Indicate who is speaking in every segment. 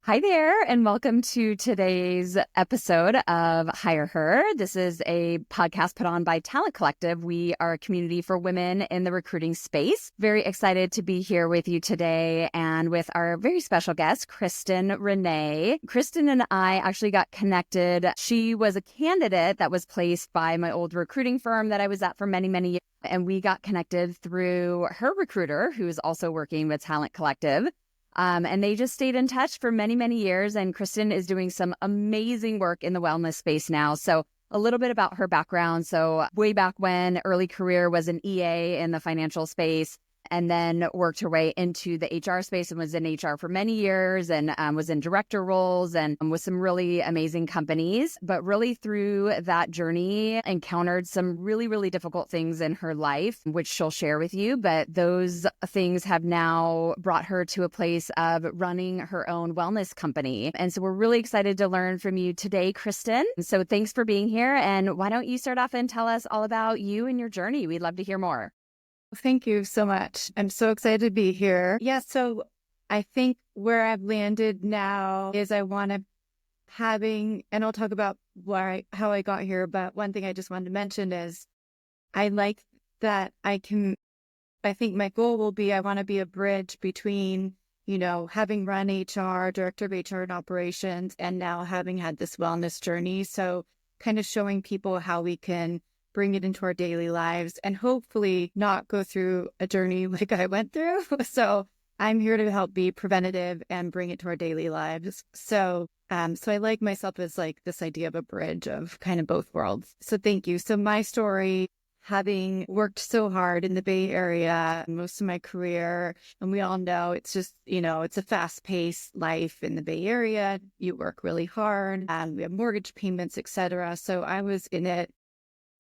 Speaker 1: Hi there, and welcome to today's episode of HigherHer. This is a podcast put on by Talent Collective. We are a community for women in the recruiting space. Very excited to be here with you today and with our very special guest, Kristen Renee. Kristen and I actually got connected. She was a candidate that was placed by my old recruiting firm that I was at for many, many years, and we got connected through her recruiter, who is also working with Talent Collective. And they just stayed in touch for many, many years. And Kristen is doing some amazing work in the wellness space now. So a little bit about her background. So way back when, early career was an EA in the financial space, and then worked her way into the HR space and was in HR for many years and was in director roles and with some really amazing companies. But really through that journey, encountered some really, really difficult things in her life, which she'll share with you. But those things have now brought her to a place of running her own wellness company. And so we're really excited to learn from you today, Kristen. So thanks for being here. And why don't you start off and tell us all about you and your journey? We'd love to hear more.
Speaker 2: Thank you so much. I'm so excited to be here. Yeah, so I think where I've landed now is I want to and I'll talk about how I got here, but one thing I just wanted to mention is I like that I think my goal will be I want to be a bridge between, having run HR, director of HR and operations, and now having had this wellness journey. So kind of showing people how we can bring it into our daily lives and hopefully not go through a journey like I went through. So I'm here to help be preventative and bring it to our daily lives. So I like myself as like this idea of a bridge of kind of both worlds. So thank you. So my story, having worked so hard in the Bay Area most of my career, and we all know it's just, it's a fast-paced life in the Bay Area. You work really hard and we have mortgage payments, etc. So I was in it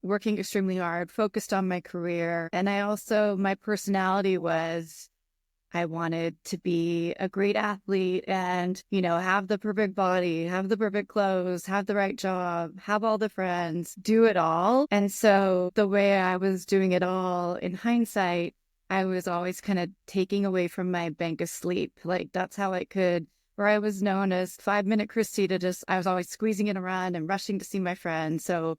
Speaker 2: working extremely hard, focused on my career. And my personality was, I wanted to be a great athlete and, have the perfect body, have the perfect clothes, have the right job, have all the friends, do it all. And so the way I was doing it all in hindsight, I was always kind of taking away from my bank of sleep. Like that's how where I was known as 5-minute Christy I was always squeezing in a run and rushing to see my friends. So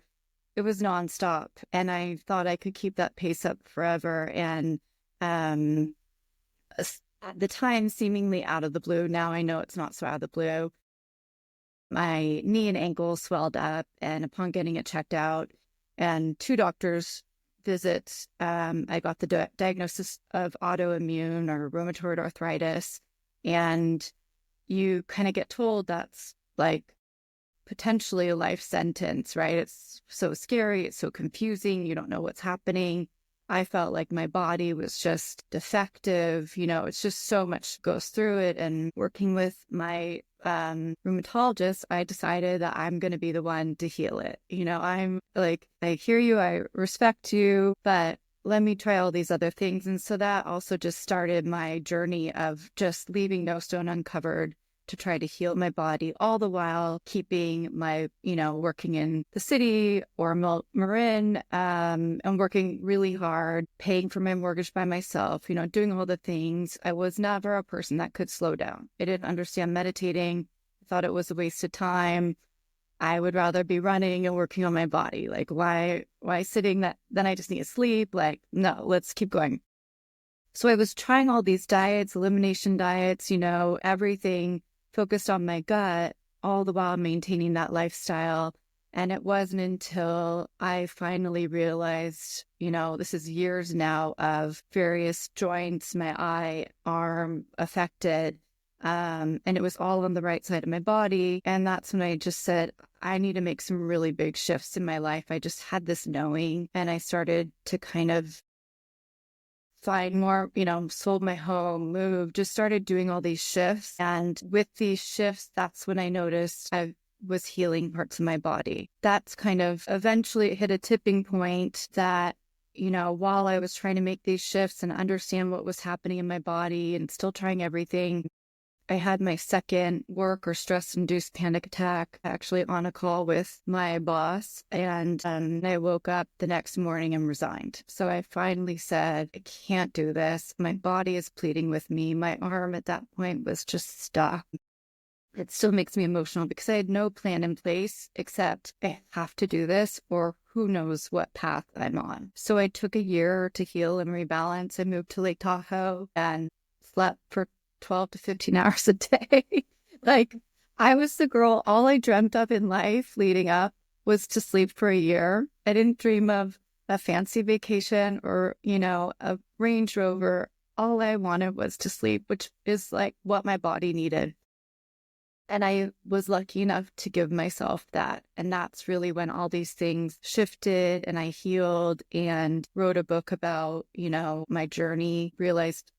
Speaker 2: it was nonstop, and I thought I could keep that pace up forever. And at the time, seemingly out of the blue, now I know it's not so out of the blue, my knee and ankle swelled up, and upon getting it checked out and 2 doctors' visits, I got the diagnosis of autoimmune or rheumatoid arthritis. And you kind of get told that's like potentially a life sentence, right? It's so scary. It's so confusing. You don't know what's happening. I felt like my body was just defective. It's just so much goes through it. And working with my rheumatologist, I decided that I'm going to be the one to heal it. I'm like, I hear you, I respect you, but let me try all these other things. And so that also just started my journey of just leaving no stone uncovered to try to heal my body, all the while keeping my, working in the city or Marin, and working really hard, paying for my mortgage by myself, doing all the things. I was never a person that could slow down. I didn't understand meditating. I thought it was a waste of time. I would rather be running and working on my body. Like, why sitting then I just need to sleep? Like, no, let's keep going. So I was trying all these diets, elimination diets, everything focused on my gut, all the while maintaining that lifestyle. And it wasn't until I finally realized, this is years now of various joints, my eye, arm affected. And it was all on the right side of my body. And that's when I just said, I need to make some really big shifts in my life. I just had this knowing, and I started to kind of find more, sold my home, moved, just started doing all these shifts. And with these shifts, that's when I noticed I was healing parts of my body. That's kind of eventually hit a tipping point that, while I was trying to make these shifts and understand what was happening in my body and still trying everything, I had my second work or stress-induced panic attack actually on a call with my boss. And I woke up the next morning and resigned. So I finally said, I can't do this. My body is pleading with me. My arm at that point was just stuck. it still makes me emotional because I had no plan in place except I have to do this or who knows what path I'm on. So I took a year to heal and rebalance. I moved to Lake Tahoe and slept for 12 to 15 hours a day. Like I was the girl, all I dreamt of in life leading up was to sleep for a year. I didn't dream of a fancy vacation or, a Range Rover. All I wanted was to sleep, which is like what my body needed. And I was lucky enough to give myself that. And that's really when all these things shifted and I healed and wrote a book about, my journey, realized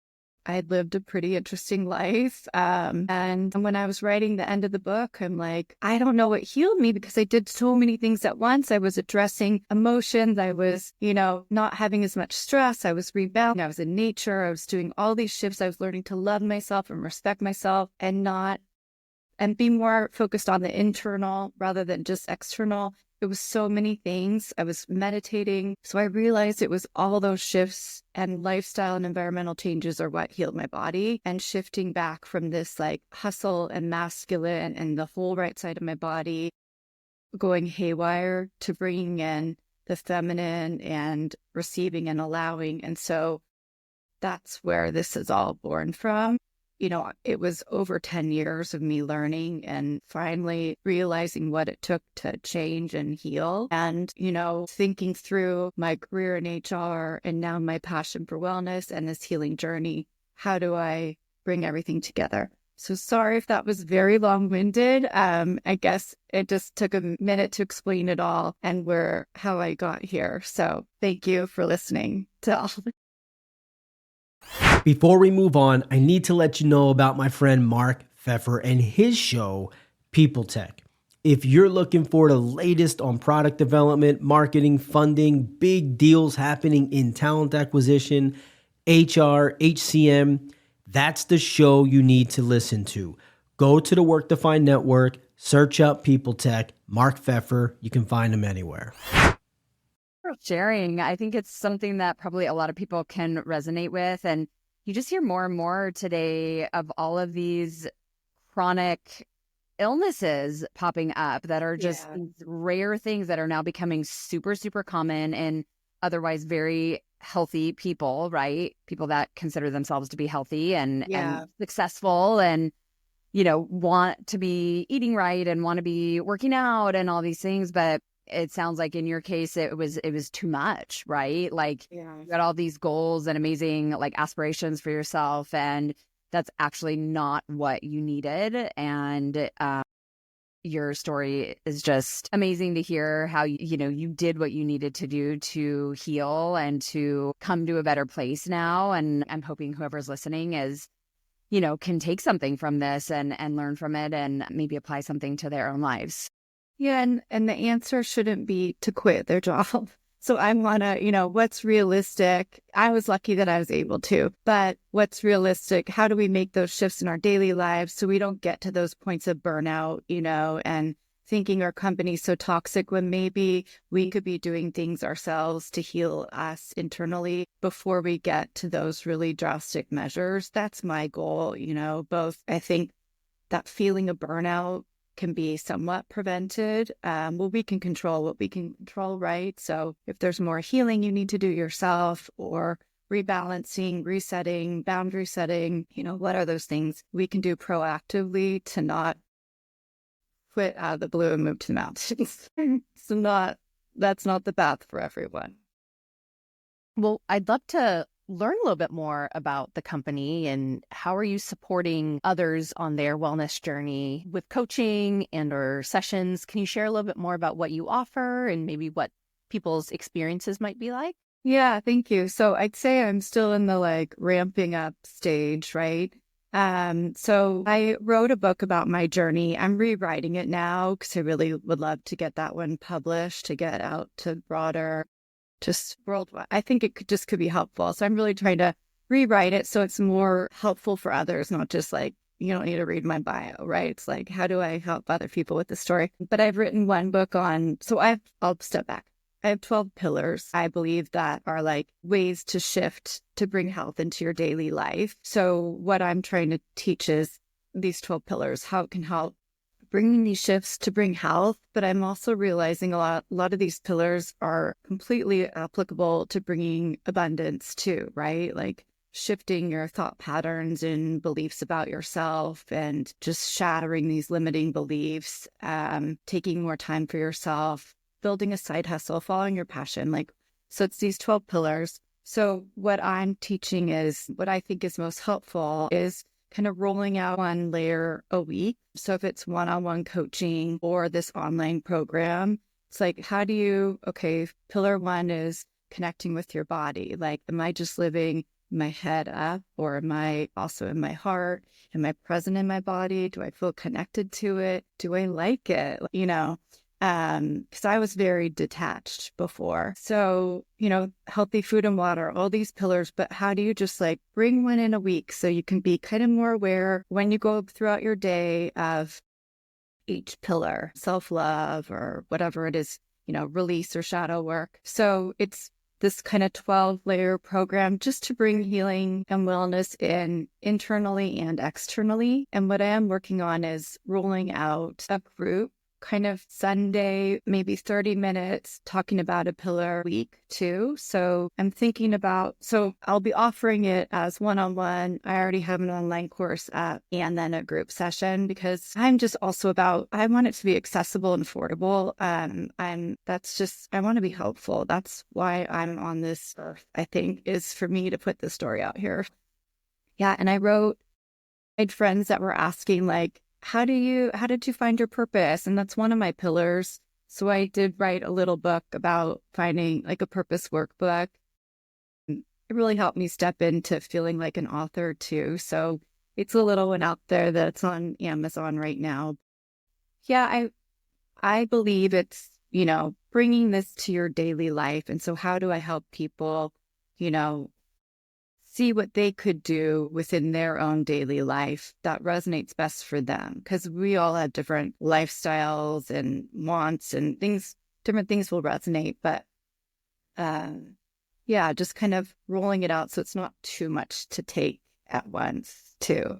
Speaker 2: I had lived a pretty interesting life. And when I was writing the end of the book, I'm like, I don't know what healed me because I did so many things at once. I was addressing emotions. I was, not having as much stress. I was rebounding. I was in nature. I was doing all these shifts. I was learning to love myself and respect myself and be more focused on the internal rather than just external. It was so many things. I was meditating. So I realized it was all those shifts and lifestyle and environmental changes are what healed my body, and shifting back from this like hustle and masculine and the whole right side of my body going haywire to bringing in the feminine and receiving and allowing. And so that's where this is all born from. It was over 10 years of me learning and finally realizing what it took to change and heal and, thinking through my career in HR and now my passion for wellness and this healing journey. How do I bring everything together? So sorry if that was very long-winded. I guess it just took a minute to explain it all and how I got here. So thank you for listening to all.
Speaker 3: Before we move on, I need to let you know about my friend Mark Pfeffer and his show, People Tech. If you're looking for the latest on product development, marketing, funding, big deals happening in talent acquisition, HR, HCM, that's the show you need to listen to. Go to the Work Defined Network, search up People Tech, Mark Pfeffer. You can find him anywhere.
Speaker 1: Sharing. I think it's something that probably a lot of people can resonate with. And you just hear more and more today of all of these chronic illnesses popping up that are just rare things that are now becoming super, super common in otherwise very healthy people, right? People that consider themselves to be healthy and successful and, want to be eating right and want to be working out and all these things. But it sounds like in your case, it was too much, right? Like you got all these goals and amazing like aspirations for yourself, and that's actually not what you needed. And your story is just amazing to hear how, you did what you needed to do to heal and to come to a better place now. And I'm hoping whoever's listening is, can take something from this and learn from it and maybe apply something to their own lives.
Speaker 2: Yeah, and the answer shouldn't be to quit their job. So I want to, what's realistic? I was lucky that I was able to, but what's realistic? How do we make those shifts in our daily lives so we don't get to those points of burnout, and thinking our company's so toxic when maybe we could be doing things ourselves to heal us internally before we get to those really drastic measures. That's my goal, both. I think that feeling of burnout can be somewhat prevented. We can control what we can control, right? So if there's more healing you need to do yourself or rebalancing, resetting, boundary setting, what are those things we can do proactively to not quit out of the blue and move to the mountains? That's not the path for everyone.
Speaker 4: Well, I'd love to learn a little bit more about the company and how are you supporting others on their wellness journey with coaching and or sessions. Can you share a little bit more about what you offer and maybe what people's experiences might be like?
Speaker 2: Yeah, thank you. So I'd say I'm still in the ramping up stage, right? So I wrote a book about my journey. I'm rewriting it now because I really would love to get that one published to get out to broader, just worldwide. I think it could be helpful. So I'm really trying to rewrite it so it's more helpful for others, not just you don't need to read my bio, right? It's like, how do I help other people with the story? But I've written one book I'll step back. I have 12 pillars, I believe, that are ways to shift to bring health into your daily life. So what I'm trying to teach is these 12 pillars, how it can help bringing these shifts to bring health. But I'm also realizing a lot of these pillars are completely applicable to bringing abundance too, right? Like shifting your thought patterns and beliefs about yourself and just shattering these limiting beliefs, taking more time for yourself, building a side hustle, following your passion. So it's these 12 pillars. So what I'm teaching is what I think is most helpful is kind of rolling out one layer a week. So if it's one-on-one coaching or this online program, it's like, pillar one is connecting with your body. Like, am I just living my head up, or am I also in my heart? Am I present in my body? Do I feel connected to it? Do I like it? Because I was very detached before. So, healthy food and water, all these pillars, but how do you just like bring one in a week so you can be kind of more aware when you go throughout your day of each pillar, self-love or whatever it is, release or shadow work. So it's this kind of 12-layer program just to bring healing and wellness in internally and externally. And what I am working on is rolling out a group kind of Sunday, maybe 30 minutes talking about a pillar a week too. So I'm thinking so I'll be offering it as one-on-one. I already have an online course up and then a group session because I'm just also I want it to be accessible and affordable. I want to be helpful. That's why I'm on this earth, I think, is for me to put this story out here. Yeah. And I had friends that were asking like, how did you find your purpose? And that's one of my pillars. So I did write a little book about finding like a purpose workbook. It really helped me step into feeling like an author too. So it's a little one out there that's on Amazon right now. Yeah, I believe it's, bringing this to your daily life. And so how do I help people, see what they could do within their own daily life that resonates best for them? Because we all have different lifestyles and wants and different things will resonate. But just kind of rolling it out so it's not too much to take at once too.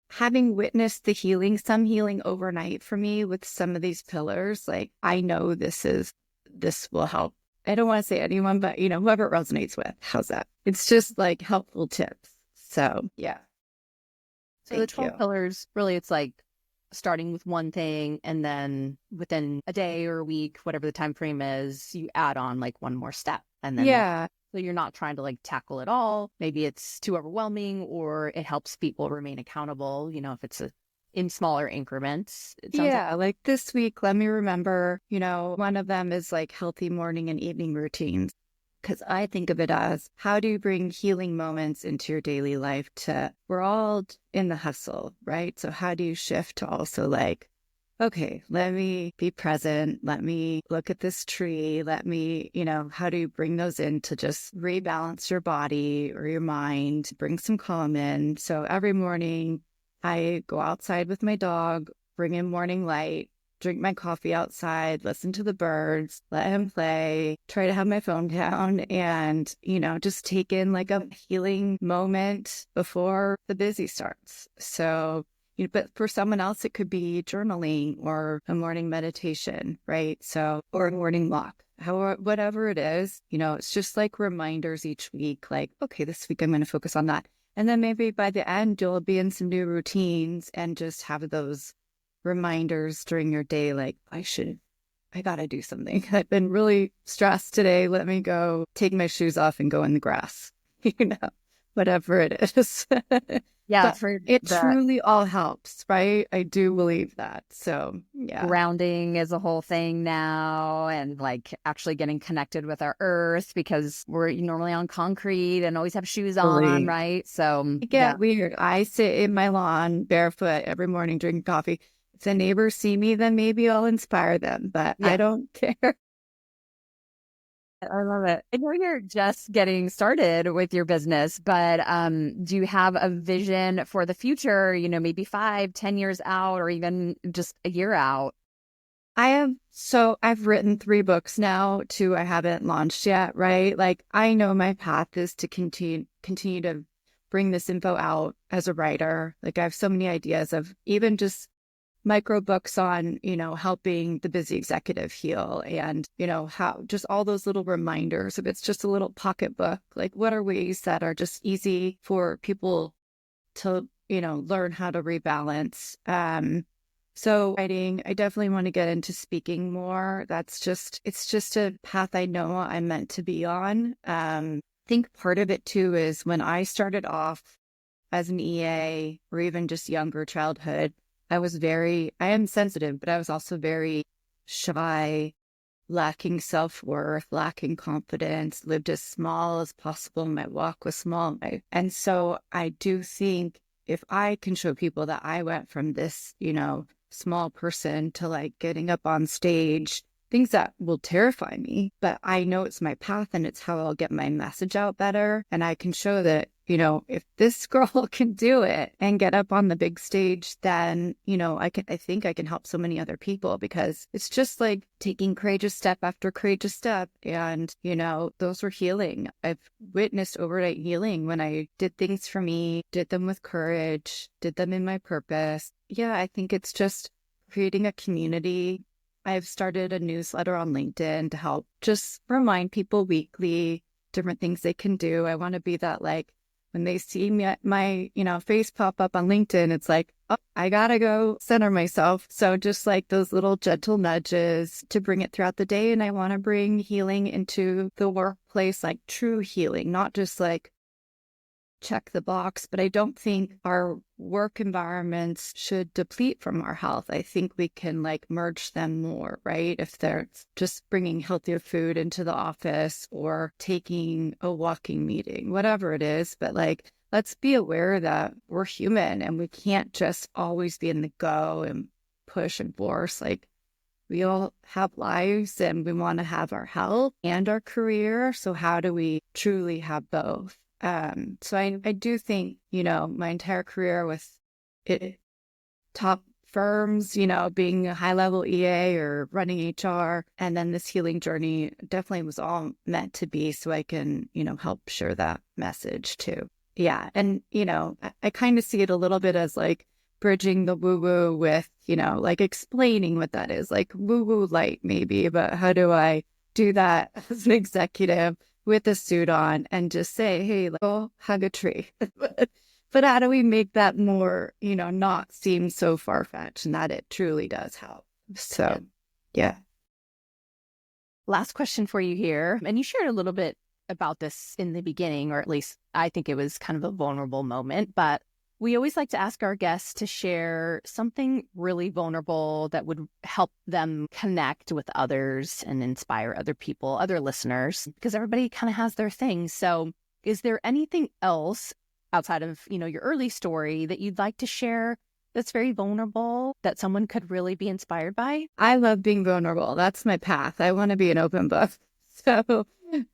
Speaker 2: Having witnessed some healing overnight for me with some of these pillars, like I know this will help. I don't want to say anyone, but whoever it resonates with. How's that? It's just like helpful tips. So yeah.
Speaker 4: So the 12 pillars, really, it's like starting with one thing, and then within a day or a week, whatever the time frame is, you add on like one more step, and then so you're not trying to like tackle it all. Maybe it's too overwhelming, or it helps people remain accountable. If it's in smaller increments.
Speaker 2: Like this week, let me remember, one of them is like healthy morning and evening routines. Because I think of it as, how do you bring healing moments into your daily life we're all in the hustle, right? So how do you shift to also like, okay, let me be present. Let me look at this tree. Let me, how do you bring those in to just rebalance your body or your mind, bring some calm in? So every morning, I go outside with my dog, bring in morning light, drink my coffee outside, listen to the birds, let him play, try to have my phone down and, just take in like a healing moment before the busy starts. So, but for someone else, it could be journaling or a morning meditation, right? So, or a morning walk. Whatever it is, it's just like reminders each week, like, okay, this week I'm going to focus on that. And then maybe by the end, you'll be in some new routines and just have those reminders during your day, like, I got to do something. I've been really stressed today. Let me go take my shoes off and go in the grass, whatever it is.
Speaker 1: Yeah,
Speaker 2: truly all helps, right? I do believe that. So yeah.
Speaker 1: Grounding is a whole thing now, and like actually getting connected with our earth, because we're normally on concrete and always have shoes on, right? So
Speaker 2: weird. I sit in my lawn barefoot every morning drinking coffee. If the neighbors see me, then maybe I'll inspire them, but I don't care.
Speaker 1: I love it. I know you're just getting started with your business, but do you have a vision for the future, maybe 5-10 years out, or even just a year out?
Speaker 2: I've written 3 books now, 2 I haven't launched yet, right? Like I know my path is to continue to bring this info out as a writer. Like I have so many ideas of even just micro books on, helping the busy executive heal and, how just all those little reminders. If it's just a little pocketbook, like what are ways that are just easy for people to, learn how to rebalance. So writing, I definitely want to get into speaking more. It's just a path I know I'm meant to be on. I think part of it too is when I started off as an EA or even just younger childhood, I am sensitive, but I was also very shy, lacking self-worth, lacking confidence, lived as small as possible. My walk was small. And so I do think if I can show people that I went from this, small person to like getting up on stage, things that will terrify me, but I know it's my path and it's how I'll get my message out better. And I can show that, if this girl can do it and get up on the big stage, then, I think I can help so many other people because it's just like taking courageous step after courageous step. And, those were healing. I've witnessed overnight healing when I did things for me, did them with courage, did them in my purpose. Yeah, I think it's just creating a community. I've started a newsletter on LinkedIn to help just remind people weekly different things they can do. I want to be that like, when they see me, my, face pop up on LinkedIn, it's like, oh, I gotta go center myself. So just like those little gentle nudges to bring it throughout the day. And I want to bring healing into the workplace, like true healing, not just like check the box. But I don't think our work environments should deplete from our health. I think we can like merge them more, right? If they're just bringing healthier food into the office or taking a walking meeting, whatever it is. But like, let's be aware that we're human and we can't just always be in the go and push and force. Like we all have lives and we want to have our health and our career. So how do we truly have both? So I do think, my entire career with top firms, being a high level EA or running HR, and then this healing journey definitely was all meant to be so I can, help share that message too. Yeah. And, I kind of see it a little bit as like bridging the woo woo with, like explaining what that is, like woo woo light maybe, but how do I do that as an executive with a suit on and just say, hey, like, go hug a tree. But how do we make that more, not seem so far-fetched and that it truly does help? So, yeah.
Speaker 4: Last question for you here. And you shared a little bit about this in the beginning, or at least I think it was kind of a vulnerable moment, but we always like to ask our guests to share something really vulnerable that would help them connect with others and inspire other people, other listeners, because everybody kind of has their thing. So is there anything else outside of, your early story that you'd like to share that's very vulnerable that someone could really be inspired by?
Speaker 2: I love being vulnerable. That's my path. I want to be an open book. So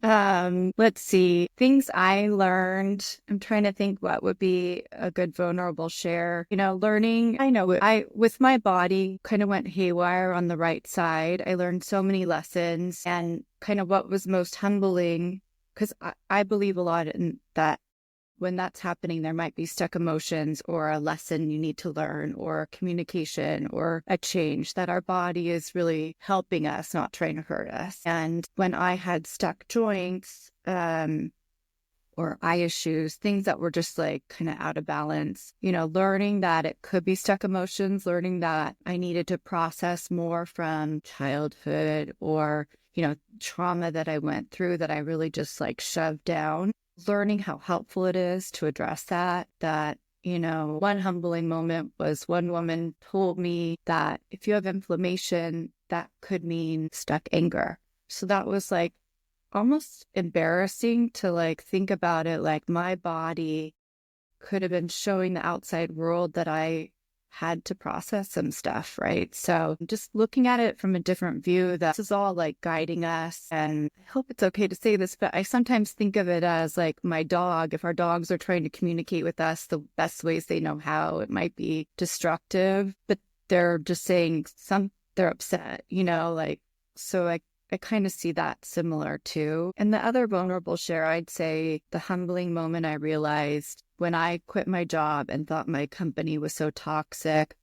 Speaker 2: let's see. Things I learned. I'm trying to think what would be a good vulnerable share. Learning. I with my body kind of went haywire on the right side. I learned so many lessons and kind of what was most humbling, because I believe a lot in that. When that's happening, there might be stuck emotions or a lesson you need to learn or communication or a change that our body is really helping us, not trying to hurt us. And when I had stuck joints or eye issues, things that were just like kind of out of balance, learning that it could be stuck emotions, learning that I needed to process more from childhood or, trauma that I went through that I really just like shoved down. Learning how helpful it is to address that, one humbling moment was one woman told me that if you have inflammation, that could mean stuck anger. So that was like almost embarrassing to like think about it. Like my body could have been showing the outside world that I had to process some stuff, right? So just looking at it from a different view, that this is all like guiding us. And I hope it's okay to say this, but I sometimes think of it as like my dog. If our dogs are trying to communicate with us the best ways they know how, it might be destructive, but they're just saying they're upset, so I kind of see that similar too. And the other vulnerable share, I'd say the humbling moment I realized when I quit my job and thought my company was so toxic,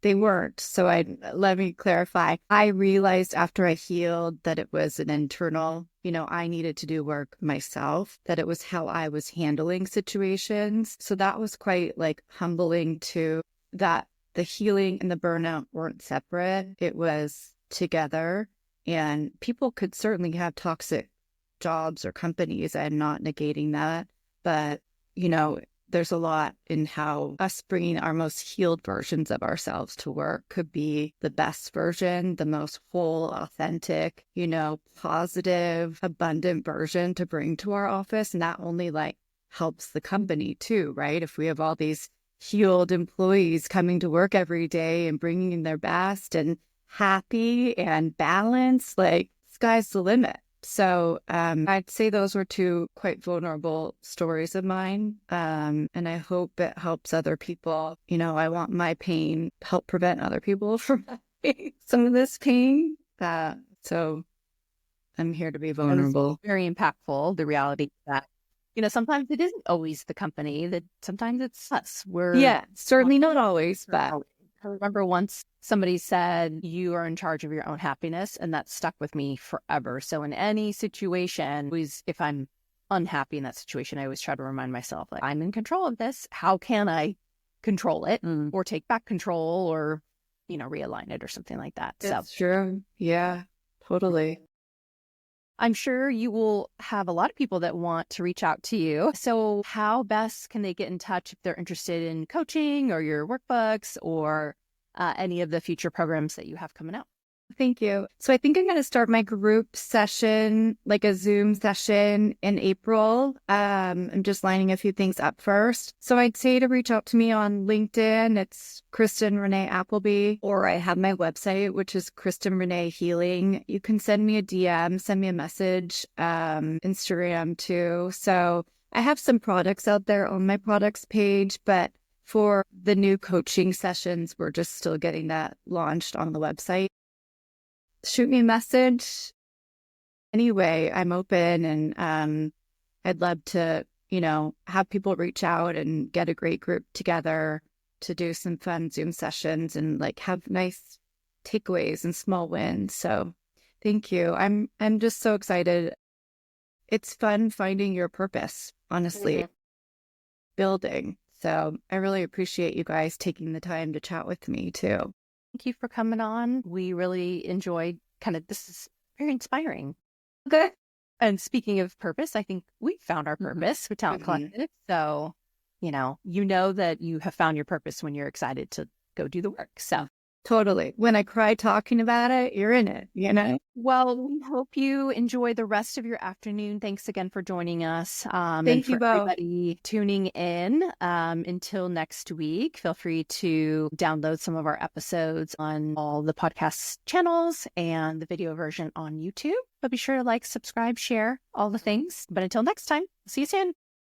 Speaker 2: they weren't. So let me clarify. I realized after I healed that it was an internal, I needed to do work myself, that it was how I was handling situations. So that was quite like humbling to that the healing and the burnout weren't separate. It was together, and people could certainly have toxic jobs or companies. I'm not negating that, but there's a lot in how us bringing our most healed versions of ourselves to work could be the best version, the most whole, authentic, positive, abundant version to bring to our office. And that only helps the company too, right? If we have all these healed employees coming to work every day and bringing in their best and happy and balanced, sky's the limit. So I'd say those were two quite vulnerable stories of mine. And I hope it helps other people. I want my pain to help prevent other people from having some of this pain. So I'm here to be vulnerable.
Speaker 4: Very impactful. The reality that, sometimes it isn't always the company, that sometimes it's us.
Speaker 2: Certainly not always, but
Speaker 4: I remember once somebody said, you are in charge of your own happiness, and that stuck with me forever. So in any situation, if I'm unhappy in that situation, I always try to remind myself, I'm in control of this. How can I control it or take back control or, realign it or something like that?
Speaker 2: That's true. Yeah, totally.
Speaker 4: I'm sure you will have a lot of people that want to reach out to you. So how best can they get in touch if they're interested in coaching or your workbooks or any of the future programs that you have coming out?
Speaker 2: Thank you. So I think I'm going to start my group session, like a Zoom session in April. I'm just lining a few things up first. So I'd say to reach out to me on LinkedIn. It's Kristen Renee Appleby, or I have my website, which is Kristen Renee Healing. You can send me a DM, send me a message, Instagram too. So I have some products out there on my products page, but for the new coaching sessions, we're just still getting that launched on the website. Shoot me a message. Anyway, I'm open, and I'd love to, have people reach out and get a great group together to do some fun Zoom sessions and have nice takeaways and small wins. So thank you. I'm just so excited. It's fun finding your purpose, honestly, building. So I really appreciate you guys taking the time to chat with me too.
Speaker 4: Thank you for coming on. We really enjoyed this is very inspiring.
Speaker 2: Okay.
Speaker 4: And speaking of purpose, I think we found our purpose with Talent Collective. So, you know that you have found your purpose when you're excited to go do the work. So
Speaker 2: totally. When I cry talking about it, you're in it,
Speaker 4: Well, we hope you enjoy the rest of your afternoon. Thanks again for joining us.
Speaker 2: Thank you both.
Speaker 4: Everybody tuning in. Until next week, feel free to download some of our episodes on all the podcast channels and the video version on YouTube. But be sure to subscribe, share, all the things. But until next time, see you soon.